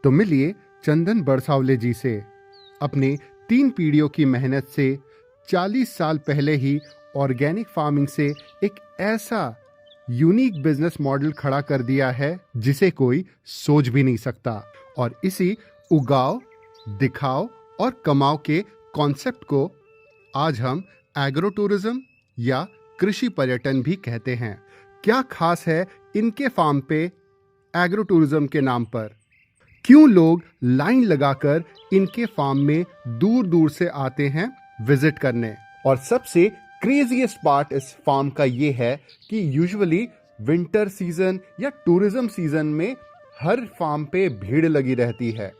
तो मिलिए चंदन बरसावले जी से। अपने 3 पीढ़ियों की मेहनत से 40 साल पहले ही ऑर्गेनिक फार्मिंग से एक ऐसा यूनिक बिजनेस मॉडल खड़ा कर दिया है जिसे कोई सोच भी नहीं सकता। और इसी उगाओ, दिखाओ और कमाओ के कॉन्सेप्ट को आज हम एग्रो टूरिज्म या कृषि पर्यटन भी कहते हैं। क्या खास है इनके फार्म पे एग्रो टूरिज्म के नाम पर? क्यों लोग लाइन लगाकर इनके फार्म में दूर दूर से आते हैं विजिट करने? और सबसे क्रेजीएस्ट पार्ट इस फार्म का ये है कि यूजुअली विंटर सीजन या टूरिज्म सीजन में हर फार्म पे भीड़ लगी रहती है।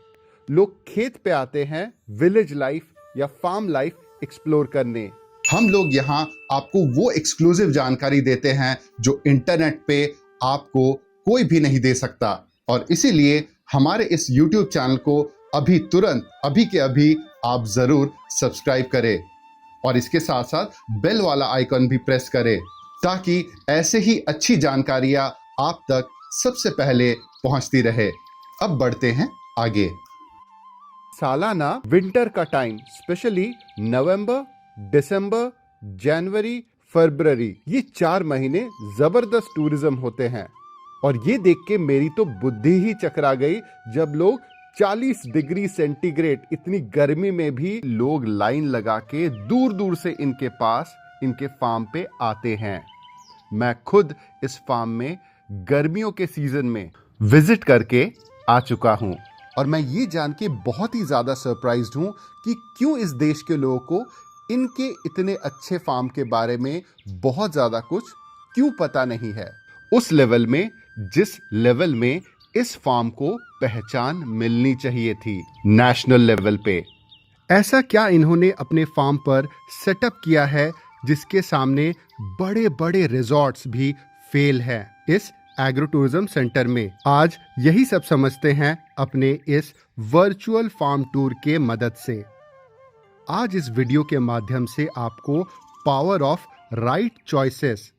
लोग खेत पे आते हैं विलेज लाइफ या फार्म लाइफ एक्सप्लोर करने। हम लोग यहाँ आपको वो एक्सक्लूसिव जानकारी देते हैं जो इंटरनेट पे आपको कोई भी नहीं दे सकता। और इसीलिए हमारे इस YouTube चैनल को अभी तुरंत अभी के अभी आप जरूर सब्सक्राइब करें और इसके साथ साथ बेल वाला आइकन भी प्रेस करें ताकि ऐसे ही अच्छी जानकारियां आप तक सबसे पहले पहुंचती रहे। अब बढ़ते हैं आगे। सालाना विंटर का टाइम, स्पेशली नवंबर, दिसंबर, जनवरी, फरवरी, ये 4 महीने जबरदस्त टूरिज्म होते हैं। और ये देख के मेरी तो बुद्धि ही चकरा गई जब लोग 40 डिग्री सेंटीग्रेड इतनी गर्मी में भी लोग लाइन लगा के दूर दूर से इनके पास इनके फार्म पे आते हैं। मैं खुद इस फार्म में गर्मियों के सीजन में विजिट करके आ चुका हूं और मैं ये जान के बहुत ही ज्यादा सरप्राइज्ड हूं कि क्यों इस देश के लोगों को इनके इतने अच्छे फार्म के बारे में बहुत ज्यादा कुछ क्यों पता नहीं है, उस लेवल में जिस लेवल में इस फार्म को पहचान मिलनी चाहिए थी नेशनल लेवल पे। ऐसा क्या इन्होंने अपने फार्म पर सेटअप किया है जिसके सामने बड़े बड़े रिजॉर्ट्स भी फेल हैं इस एग्रो टूरिज्म सेंटर में? आज यही सब समझते हैं अपने इस वर्चुअल फार्म टूर के मदद से। आज इस वीडियो के माध्यम से आपको पावर ऑफ राइट चॉइसेस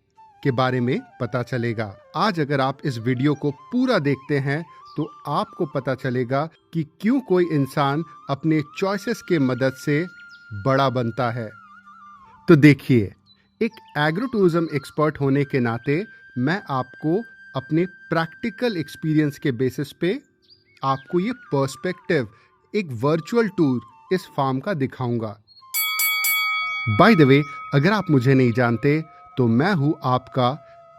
के बारे में पता चलेगा। आज अगर आप इस वीडियो को पूरा देखते हैं तो आपको पता चलेगा कि क्यों कोई इंसान अपने चॉइसेस के मदद से बड़ा बनता है। तो देखिए, एक एग्रो टूरिज्म एक्सपर्ट होने के नाते मैं आपको अपने प्रैक्टिकल एक्सपीरियंस के बेसिस पे आपको ये पर्सपेक्टिव, एक वर्चुअल टूर इस फार्म का दिखाऊंगा। बाय द वे, अगर आप मुझे नहीं जानते तो मैं हूं आपका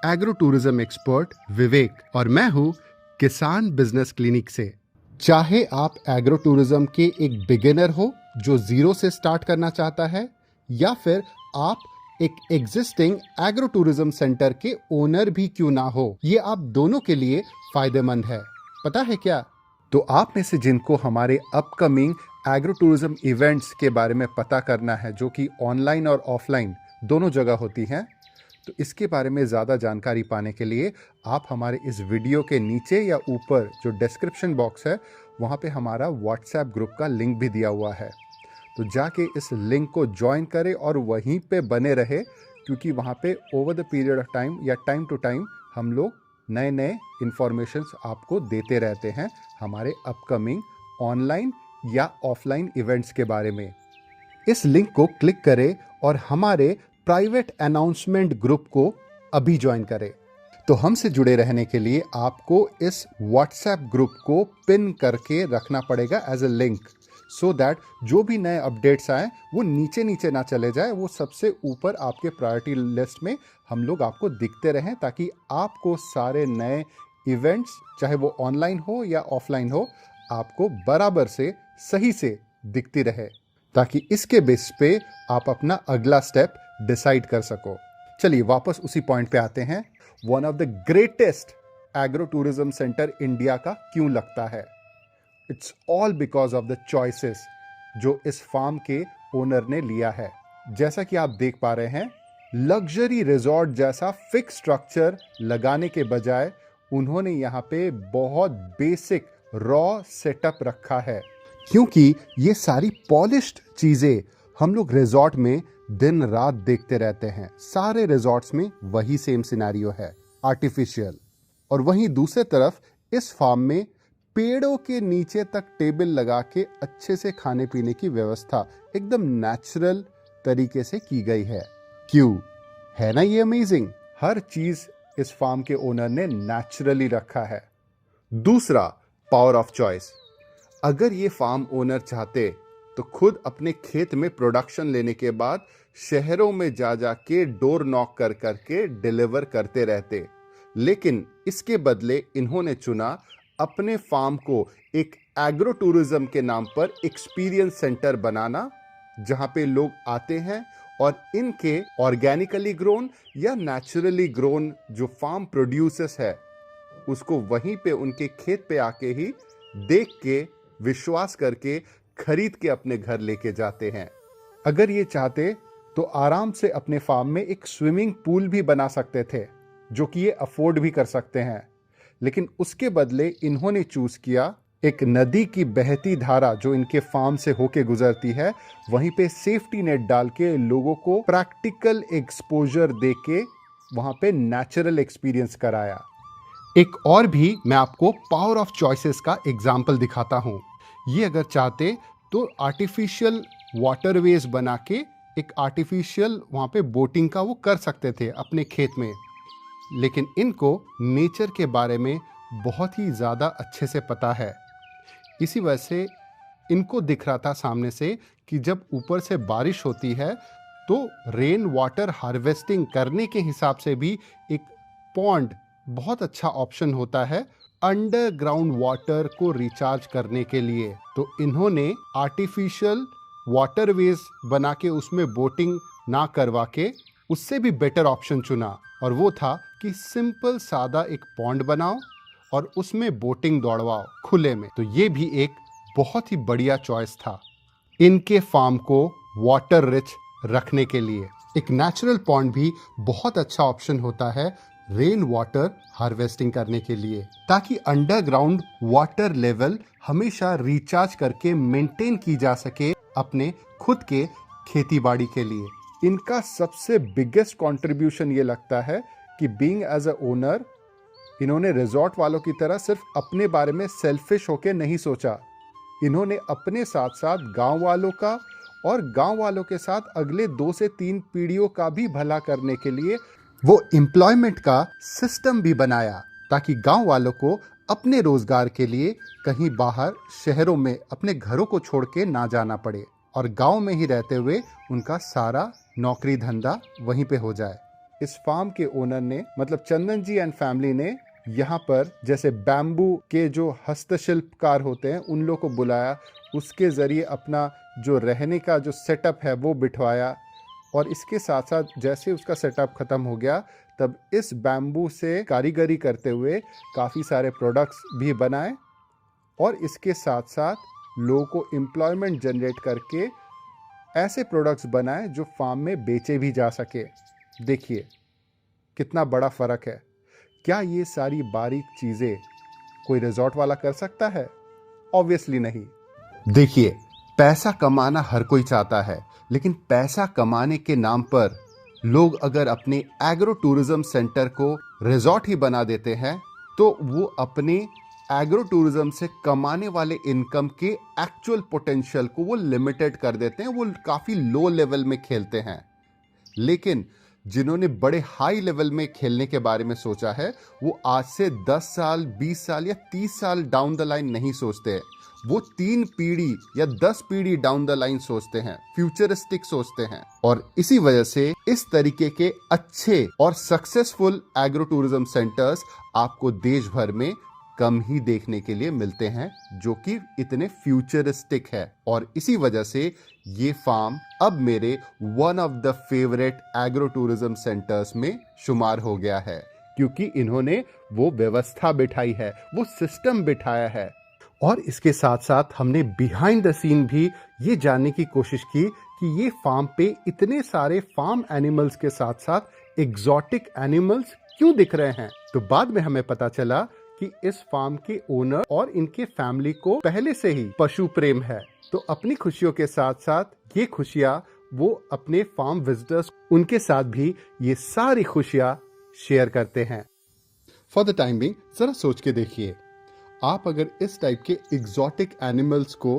एग्रो टूरिज्म एक्सपर्ट विवेक और मैं हूं किसान बिजनेस क्लिनिक से। चाहे आप एग्रो टूरिज्म के एक बिगिनर हो जो जीरो से स्टार्ट करना चाहता है या फिर आप एक एग्जिस्टिंग एग्रो टूरिज्म सेंटर के ओनर भी क्यों ना हो, ये आप दोनों के लिए फायदेमंद है। पता है क्या? तो आप में से जिनको हमारे अपकमिंग एग्रो टूरिज्म इवेंट्स के बारे में पता करना है जो कि ऑनलाइन और ऑफलाइन दोनों जगह होती हैं, तो इसके बारे में ज़्यादा जानकारी पाने के लिए आप हमारे इस वीडियो के नीचे या ऊपर जो डिस्क्रिप्शन बॉक्स है वहाँ पे हमारा व्हाट्सएप ग्रुप का लिंक भी दिया हुआ है। तो जाके इस लिंक को ज्वाइन करें और वहीं पे बने रहे क्योंकि वहाँ पे over the period of time या टाइम टू टाइम हम लोग नए नए इंफॉर्मेशंस आपको देते रहते हैं हमारे अपकमिंग ऑनलाइन या ऑफलाइन इवेंट्स के बारे में। इस लिंक को क्लिक करें और हमारे प्राइवेट अनाउंसमेंट ग्रुप को अभी ज्वाइन करें। तो हमसे जुड़े रहने के लिए आपको इस व्हाट्सएप ग्रुप को पिन करके रखना पड़ेगा as a link, so that जो भी नए अपडेट्स आए वो नीचे नीचे ना चले जाए, वो सबसे ऊपर आपके प्रायोरिटी लिस्ट में हम लोग आपको दिखते रहें ताकि आपको सारे नए इवेंट्स चाहे वो ऑनलाइन हो या ऑफलाइन हो आपको बराबर से सही से दिखती रहे ताकि इसके बेस पे आप अपना अगला स्टेप डिसाइड कर सको। चलिए वापस उसी पॉइंट पे आते हैं। One of the greatest agro tourism centre India का क्यों लगता है? It's all because of the choices जो इस फार्म के ओनर ने लिया है। जैसा कि आप देख पा रहे हैं, लग्जरी रिजॉर्ट जैसा फिक्स स्ट्रक्चर लगाने के बजाय उन्होंने यहाँ पे बहुत बेसिक रॉ सेटअप रखा है क्योंकि ये सारी पॉलिश्ड चीजें हम लोग रिजॉर्ट में दिन रात देखते रहते हैं। सारे रिजॉर्ट्स में वही सेम सिनेरियो है, आर्टिफिशियल। और वहीं दूसरे तरफ इस फार्म में पेड़ों के नीचे तक टेबल लगा के अच्छे से खाने पीने की व्यवस्था एकदम नेचुरल तरीके से की गई है। क्यों है ना ये अमेजिंग? हर चीज इस फार्म के ओनर ने नेचुरली रखा है। दूसरा, पावर ऑफ चॉइस। अगर ये फार्म ओनर चाहते तो खुद अपने खेत में प्रोडक्शन लेने के बाद शहरों में जा के डोर नॉक कर करके डिलीवर करते रहते, लेकिन इसके बदले इन्होंने चुना अपने फार्म को एक एग्रो टूरिज्म के नाम पर एक्सपीरियंस सेंटर बनाना, जहां पे लोग आते हैं और इनके ऑर्गेनिकली ग्रोन या नेचुरली ग्रोन जो फार्म प्रोड्यूसर्स है उसको वहीं पे उनके खेत पे आके ही देख के विश्वास करके खरीद के अपने घर लेके जाते हैं। अगर ये चाहते तो आराम से अपने फार्म में एक स्विमिंग पूल भी बना सकते थे, जो कि ये अफोर्ड भी कर सकते हैं, लेकिन उसके बदले इन्होंने चूज किया एक नदी की बहती धारा जो इनके फार्म से होके गुजरती है, वहीं पे सेफ्टी नेट डाल के लोगों को प्रैक्टिकल एक्सपोजर दे के वहां पे नेचुरल एक्सपीरियंस कराया। एक और भी मैं आपको पावर ऑफ चॉइसेस का एग्जाम्पल दिखाता हूं। ये अगर चाहते तो आर्टिफिशियल वाटरवेज बना के एक आर्टिफिशियल वहां पे बोटिंग का वो कर सकते थे अपने खेत में, लेकिन इनको नेचर के बारे में बहुत ही ज़्यादा अच्छे से पता है। इसी वजह से इनको दिख रहा था सामने से कि जब ऊपर से बारिश होती है तो रेन वाटर हार्वेस्टिंग करने के हिसाब से भी एक पॉन्ड बहुत अच्छा ऑप्शन होता है अंडरग्राउंड वाटर को रिचार्ज करने के लिए। तो इन्होंने आर्टिफिशियल वाटरवेज बना के उसमें बोटिंग ना करवा के उससे भी बेटर ऑप्शन चुना, और वो था कि सिंपल सादा एक पॉन्ड बनाओ और उसमें बोटिंग दौड़वाओ खुले में। तो ये भी एक बहुत ही बढ़िया चॉइस था इनके फार्म को वाटर रिच रखने के लिए। एक नेचुरल पॉन्ड भी बहुत अच्छा ऑप्शन होता है रेन वाटर हार्वेस्टिंग करने के लिए, ताकि अंडरग्राउंड वाटर लेवल हमेशा रिचार्ज करके मेंटेन की जा सके अपने खुद के खेती बाड़ी के लिए। इनका सबसे बिगेस्ट कंट्रीब्यूशन ये लगता है कि बीइंग एज अ ओनर इन्होंने रिजॉर्ट वालों की तरह सिर्फ अपने बारे में सेल्फिश होके नहीं सोचा। इन्होंने अपने साथ साथ गांव वालों का और गांव वालों के साथ अगले 2 से 3 पीढ़ियों का भी भला करने के लिए वो एम्प्लॉयमेंट का सिस्टम भी बनाया, ताकि गांव वालों को अपने रोजगार के लिए कहीं बाहर शहरों में अपने घरों को छोड़ के ना जाना पड़े और गांव में ही रहते हुए उनका सारा नौकरी धंधा वहीं पे हो जाए। इस फार्म के ओनर ने मतलब चंदन जी एंड फैमिली ने यहाँ पर जैसे बैम्बू के जो हस्तशिल्पकार होते हैं उन लोगों को बुलाया, उसके ज़रिए अपना जो रहने का जो सेटअप है वो बिठवाया, और इसके साथ साथ जैसे उसका सेटअप ख़त्म हो गया तब इस बैम्बू से कारीगरी करते हुए काफ़ी सारे प्रोडक्ट्स भी बनाए, और इसके साथ साथ लोगों को एम्प्लॉयमेंट जनरेट करके ऐसे प्रोडक्ट्स बनाए जो फार्म में बेचे भी जा सके। देखिए कितना बड़ा फ़र्क है। क्या ये सारी बारीक चीज़ें कोई रिजॉर्ट वाला कर सकता है? ऑब्वियसली नहीं। देखिए, पैसा कमाना हर कोई चाहता है, लेकिन पैसा कमाने के नाम पर लोग अगर अपने एग्रो टूरिज्म सेंटर को रिजॉर्ट ही बना देते हैं तो वो अपने एग्रो टूरिज्म से कमाने वाले इनकम के एक्चुअल पोटेंशियल को वो लिमिटेड कर देते हैं, वो काफ़ी लो लेवल में खेलते हैं। लेकिन जिन्होंने बड़े हाई लेवल में खेलने के बारे में सोचा है वो आज से 10 साल 20 साल या 30 साल डाउन द लाइन नहीं सोचते, वो 3 पीढ़ी या 10 पीढ़ी डाउन द लाइन सोचते हैं, फ्यूचरिस्टिक सोचते हैं। और इसी वजह से इस तरीके के अच्छे और सक्सेसफुल एग्रो टूरिज्म सेंटर्स आपको देश भर में कम ही देखने के लिए मिलते हैं जो कि इतने फ्यूचरिस्टिक है। और इसी वजह से ये फार्म अब मेरे one of the favourite agro tourism centres में शुमार हो गया है, क्योंकि इन्होंने वो व्यवस्था बिठाई है, वो सिस्टम बिठाया है। और इसके साथ साथ हमने बिहाइंड द सीन भी ये जानने की कोशिश की कि ये फार्म पे इतने सारे फार्म एनिमल्स के साथ साथ एग्जॉटिक एनिमल्स क्यों दिख रहे हैं। तो बाद में हमें पता चला कि इस फार्म के ओनर और इनके फैमिली को पहले से ही पशु प्रेम है, तो अपनी खुशियों के साथ साथ ये खुशियां वो अपने फार्म विजिटर्स उनके साथ भी ये सारी खुशियां शेयर करते हैं। फॉर द टाइम बिंग जरा सोच के देखिए, आप अगर इस टाइप के एग्जॉटिक एनिमल्स को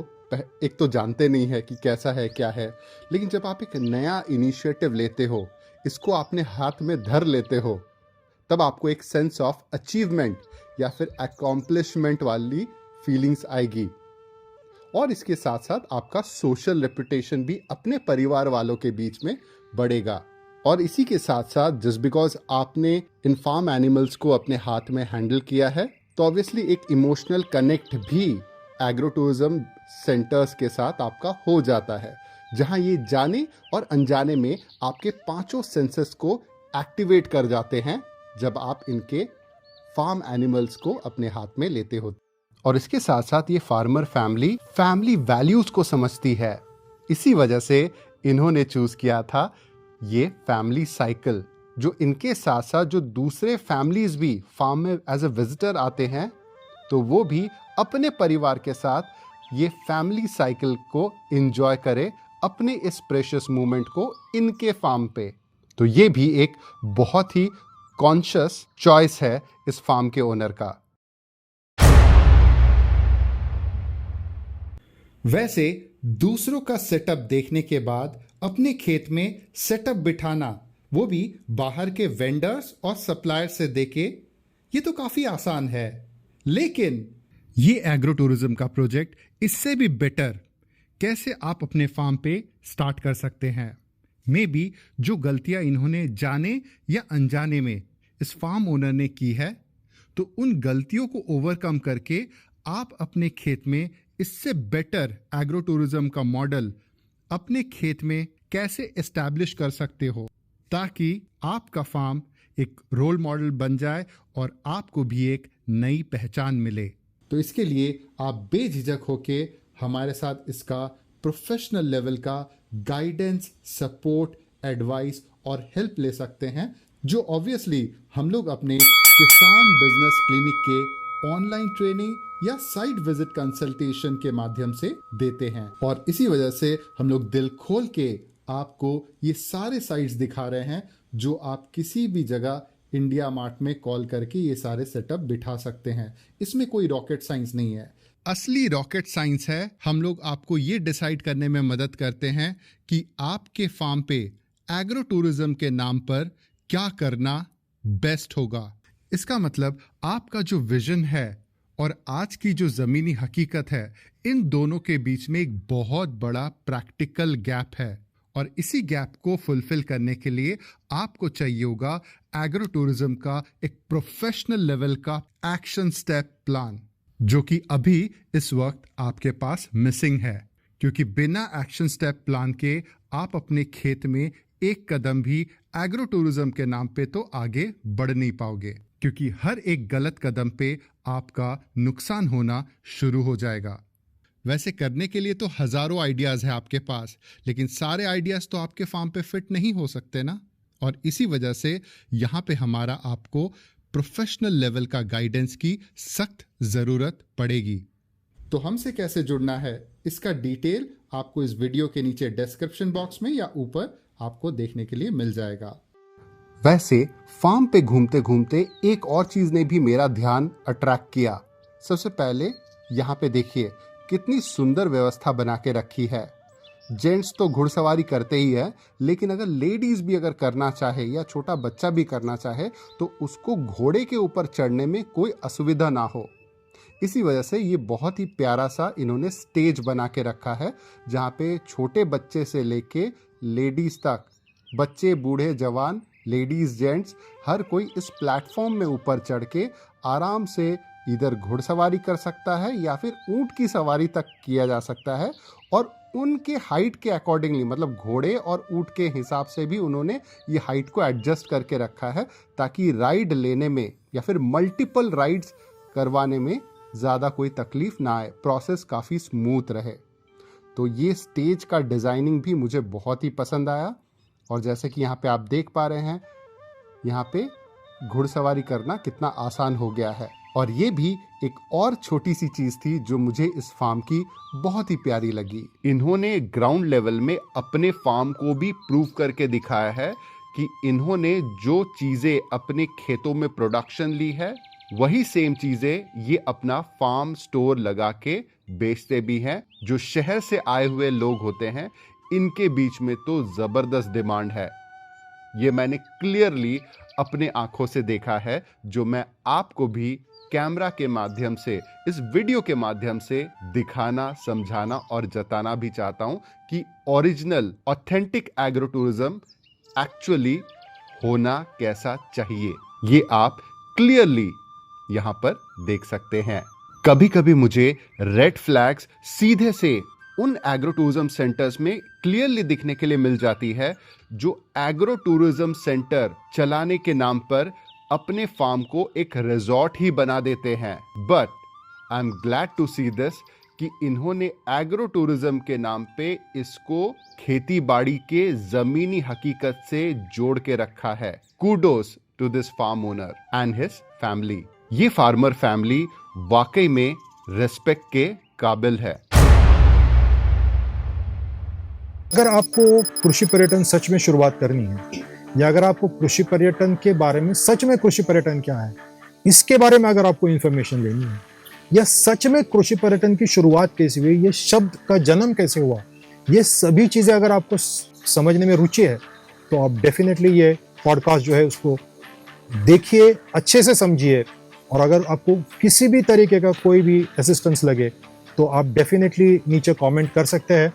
एक तो जानते नहीं है कि कैसा है क्या है, लेकिन जब आप एक नया इनिशिएटिव लेते हो, इसको अपने हाथ में धर लेते हो, तब आपको एक सेंस ऑफ अचीवमेंट या फिर अकॉम्प्लिशमेंट वाली फीलिंग्स आएगी। और इसके साथ साथ आपका सोशल रेपुटेशन भी अपने परिवार वालों के बीच में बढ़ेगा। और इसी के साथ साथ जस्ट बिकॉज आपने इन फार्म एनिमल्स को अपने हाथ में हैंडल किया है, तो ऑब्वियसली एक इमोशनल कनेक्ट भी एग्रो टूरिज्म सेंटर्स के साथ आपका हो जाता है, जहां ये जाने और अनजाने में आपके पांचों सेंसेस को एक्टिवेट कर जाते हैं जब आप इनके फार्म एनिमल्स को अपने हाथ में लेते हो। और इसके साथ साथ ये फार्मर फैमिली वैल्यूज को समझती है। इसी वजह से इन्होंने चूज किया था ये फैमिली साइकिल, जो इनके साथ साथ जो दूसरे फैमिलीज भी फार्म में एज अ विजिटर आते हैं, तो वो भी अपने परिवार के साथ ये फैमिली साइकिल को एंजॉय करे, अपने इस प्रेशियस मोमेंट को इनके फार्म पे। तो ये भी एक बहुत ही कॉन्शियस चॉइस है इस फार्म के ओनर का। वैसे दूसरों का सेटअप देखने के बाद अपने खेत में सेटअप बिठाना, वो भी बाहर के वेंडर्स और सप्लायर से देके, ये तो काफी आसान है। लेकिन ये एग्रो टूरिज्म का प्रोजेक्ट इससे भी बेटर, कैसे आप अपने फार्म पे स्टार्ट कर सकते हैं। मे बी जो गलतियां इन्होंने जाने या अनजाने में इस फार्म ओनर ने की है, तो उन गलतियों को ओवरकम करके आप अपने खेत में इससे बेटर एग्रो टूरिज्म का मॉडल अपने खेत में कैसे एस्टैब्लिश कर सकते हो, ताकि आपका फार्म एक रोल मॉडल बन जाए और आपको भी एक नई पहचान मिले। तो इसके लिए आप बेझिझक होके हमारे साथ इसका प्रोफेशनल लेवल का गाइडेंस, सपोर्ट, एडवाइस और हेल्प ले सकते हैं, जो ऑब्वियसली हम लोग अपने किसान बिजनेस क्लिनिक के ऑनलाइन ट्रेनिंग या साइट विजिट कंसल्टेशन के माध्यम से देते हैं। और इसी वजह से हम लोग दिल खोल के आपको ये सारे साइट्स दिखा रहे हैं, जो आप किसी भी जगह इंडिया मार्ट में कॉल करके ये सारे सेटअप बिठा सकते हैं। इसमें कोई रॉकेट साइंस नहीं है। असली रॉकेट साइंस है, हम लोग आपको ये डिसाइड करने में मदद करते हैं कि आपके फार्म पे एग्रो टूरिज्म के नाम पर क्या करना बेस्ट होगा। इसका मतलब आपका जो विजन है और आज की जो जमीनी हकीकत है, इन दोनों के बीच में एक बहुत बड़ा प्रैक्टिकल गैप है। और इसी गैप को फुलफिल करने के लिए आपको चाहिए होगा एग्रो टूरिज्म का एक प्रोफेशनल लेवल का एक्शन स्टेप प्लान, जो कि अभी इस वक्त आपके पास मिसिंग है। क्योंकि बिना एक्शन स्टेप प्लान के आप अपने खेत में एक कदम भी एग्रो टूरिज्म के नाम पे तो आगे बढ़ नहीं पाओगे, क्योंकि हर एक गलत कदम पे आपका नुकसान होना शुरू हो जाएगा। वैसे करने के लिए तो हजारों आइडियाज है आपके पास, लेकिन सारे आइडियाज तो आपके फार्म पे फिट नहीं हो सकते ना। और इसी वजह से यहाँ पे हमारा आपको प्रोफेशनल लेवल का गाइडेंस की सख्त जरूरत पड़ेगी। तो हमसे कैसे जुड़ना है, इसका डिटेल आपको इस वीडियो के नीचे डिस्क्रिप्शन बॉक्स में या ऊपर आपको देखने के लिए मिल जाएगा। वैसे फार्म पे घूमते घूमते एक और चीज ने भी मेरा ध्यान अट्रैक्ट किया। सबसे पहले यहाँ पे देखिए कितनी सुंदर व्यवस्था बना के रखी है। जेंट्स तो घुड़सवारी करते ही है, लेकिन अगर लेडीज भी अगर करना चाहे या छोटा बच्चा भी करना चाहे, तो उसको घोड़े के ऊपर चढ़ने में कोई असुविधा ना हो। इसी वजह से ये बहुत ही प्यारा सा इन्होंने स्टेज बना के रखा है, जहाँ पे छोटे बच्चे से लेके लेडीज तक, बच्चे, बूढ़े, जवान, लेडीज, जेंट्स, हर कोई इस प्लेटफॉर्म में ऊपर चढ़ के आराम से इधर घुड़सवारी कर सकता है या फिर ऊंट की सवारी तक किया जा सकता है। और उनके हाइट के अकॉर्डिंगली, मतलब घोड़े और ऊंट के हिसाब से भी उन्होंने ये हाइट को एडजस्ट करके रखा है, ताकि राइड लेने में या फिर मल्टीपल राइड्स करवाने में ज़्यादा कोई तकलीफ ना आए, प्रोसेस काफ़ी स्मूथ रहे। तो ये स्टेज का डिज़ाइनिंग भी मुझे बहुत ही पसंद आया। और जैसे कि यहाँ पे आप देख पा रहे हैं, यहाँ पे घुड़सवारी करना कितना आसान हो गया है। और ये भी एक और छोटी सी चीज़ थी जो मुझे इस फार्म की बहुत ही प्यारी लगी। इन्होंने ग्राउंड लेवल में अपने फार्म को भी प्रूव करके दिखाया है कि इन्होंने जो चीज़ें अपने खेतों में प्रोडक्शन ली है, वही सेम चीजें ये अपना फार्म स्टोर लगा के बेचते भी हैं। जो शहर से आए हुए लोग होते हैं, इनके बीच में तो जबरदस्त डिमांड है। ये मैंने क्लियरली अपने आंखों से देखा है, जो मैं आपको भी कैमरा के माध्यम से, इस वीडियो के माध्यम से दिखाना, समझाना और जताना भी चाहता हूं कि original authentic agro tourism actually होना कैसा चाहिए। ये आप क्लियरली यहां पर देख सकते हैं। कभी कभी मुझे रेड फ्लैग्स सीधे से उन एग्रो टूरिज्म सेंटर्स में क्लियरली दिखने के लिए मिल जाती है, जो एग्रो टूरिज्म सेंटर चलाने के नाम पर अपने फार्म को एक रिजॉर्ट ही बना देते हैं। But I am glad to see this कि इन्होंने एग्रो टूरिज्म के नाम पे इसको खेती बाड़ी के जमीनी हकीकत से जोड़ के रखा है। Kudos to this farm owner and his family. ये फार्मर फैमिली वाकई में रेस्पेक्ट के काबिल है। अगर आपको कृषि पर्यटन सच में शुरुआत करनी है, या अगर आपको कृषि पर्यटन के बारे में, सच में कृषि पर्यटन क्या है इसके बारे में अगर आपको इंफॉर्मेशन लेनी है, या सच में कृषि पर्यटन की शुरुआत कैसे हुई, ये शब्द का जन्म कैसे हुआ, ये सभी चीज़ें अगर आपको समझने में रुचि है, तो आप डेफिनेटली ये पॉडकास्ट जो है उसको देखिए, अच्छे से समझिए। और अगर आपको किसी भी तरीके का कोई भी असिस्टेंस लगे, तो आप डेफिनेटली नीचे कमेंट कर सकते हैं।